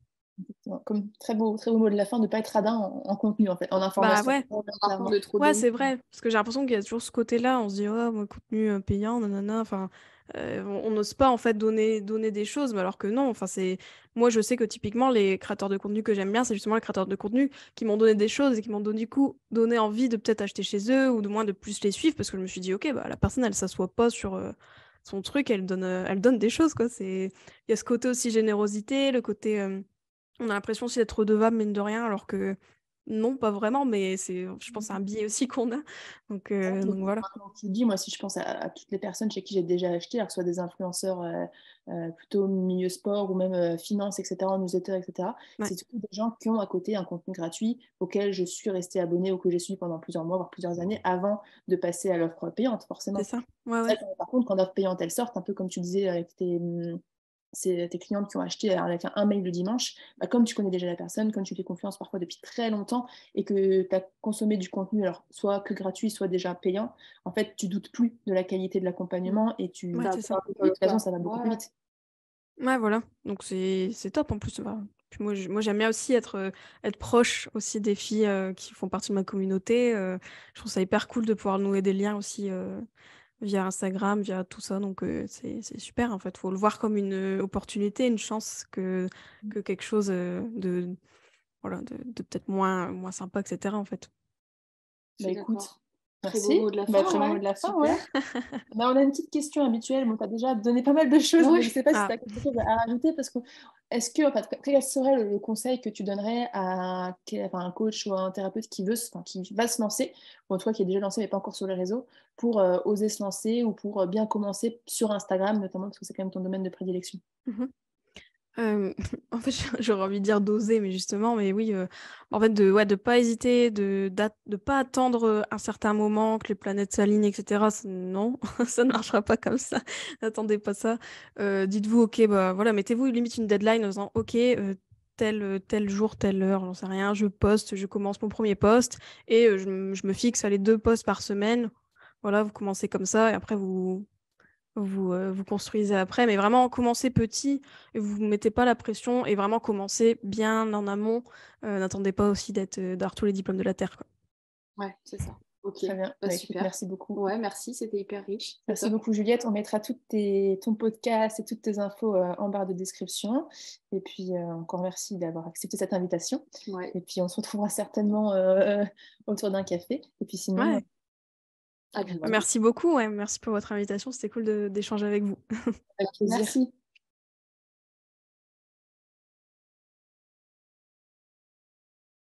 Comme très beau mot de la fin, de ne pas être radin en contenu, en fait, en Bah, information, ouais. Par contre, clairement. de trop Ouais, donner. c'est vrai, parce que j'ai l'impression qu'il y a toujours ce côté-là, on se dit: «Oh, moi, contenu, payant, nanana», enfin, on n'ose pas, en fait, donner des choses, mais alors que non, enfin, moi, je sais que typiquement, les créateurs de contenu que j'aime bien, c'est justement les créateurs de contenu qui m'ont donné des choses et qui m'ont du coup, donné envie de peut-être acheter chez eux ou de moins de plus les suivre parce que je me suis dit: «OK, bah, la personne, elle s'assoit pas son truc, elle donne des choses, quoi. Il y a ce côté aussi générosité, le côté, on a l'impression aussi d'être redevable, mine de rien, alors que non, pas vraiment, mais je pense, c'est un biais aussi qu'on a. Donc voilà. Maintenant que tu le dis, moi, si je pense à toutes les personnes chez qui j'ai déjà acheté, alors que ce soit des influenceurs plutôt milieu sport ou même finance, etc., en newsletter, etc., Ouais, c'est surtout des gens qui ont à côté un contenu gratuit auquel je suis restée abonnée ou que j'ai suivi pendant plusieurs mois, voire plusieurs années avant de passer à l'offre payante, c'est forcément. ça. Ouais, C'est ouais. vrai que, par contre, quand l'offre payante, elle sort, un peu comme tu disais avec tes clientes qui ont acheté avec un mail le dimanche, bah, comme tu connais déjà la personne, comme tu fais confiance parfois depuis très longtemps et que tu as consommé du contenu, alors soit que gratuit, soit déjà payant, en fait, tu doutes plus de la qualité de l'accompagnement et Ouais, Ça va c'est ça. beaucoup plus pour vite, l'occasion, quoi. ça va beaucoup plus Ouais. vite. Ouais, voilà. Donc c'est top en plus. Bah, puis moi, j'aime bien aussi être proche aussi des filles qui font partie de ma communauté. Je trouve ça hyper cool de pouvoir nouer des liens aussi via Instagram, via tout ça. Donc c'est super en fait. Faut le voir comme une opportunité, une chance que quelque chose voilà, de peut-être moins sympa, etc. en fait. Je Bah suis écoute, d'accord. Très beau merci. mot de la Bah, fin, très bon mot ouais. de la fin, ouais. Super. Bah, on a une petite question habituelle, mais tu as déjà donné pas mal de choses, mais je ne Ouais. sais pas si tu Ah, as quelque chose à rajouter, parce que est-ce que, en fait, quel serait le conseil que tu donnerais à un coach ou à un thérapeute qui qui va se lancer, ou en tout cas qui est déjà lancé mais pas encore sur les réseaux, pour oser se lancer ou pour bien commencer sur Instagram, notamment parce que c'est quand même ton domaine de prédilection? mhm. En fait, j'aurais envie de dire d'oser, mais justement, mais oui, en fait, de pas hésiter, de pas attendre un certain moment que les planètes s'alignent, etc. Non, ça ne marchera pas comme ça. N'attendez pas ça. Dites-vous, ok, bah voilà, mettez-vous limite une deadline en disant, ok, tel jour, telle heure, j'en sais rien, je poste, je commence mon premier post et je me fixe à les 2 posts par semaine. Voilà, vous commencez comme ça et après vous construisez après, mais vraiment commencez petit, et vous ne mettez pas la pression et vraiment commencez bien en amont. N'attendez pas aussi d'avoir tous les diplômes de la Terre, quoi. Ouais, c'est ça. Ok. Très bien. Bah, Bah, écoute, super. merci beaucoup. Ouais, merci, c'était hyper riche. C'est Merci top. beaucoup Juliette. On mettra ton podcast et toutes tes infos en barre de description. Et puis encore merci d'avoir accepté cette invitation. Ouais. Et puis on se retrouvera certainement autour d'un café. Et puis sinon, Ouais. À bientôt. voilà, Merci beaucoup, ouais. Merci pour votre invitation. C'était cool d'échanger avec vous. avec plaisir. Merci.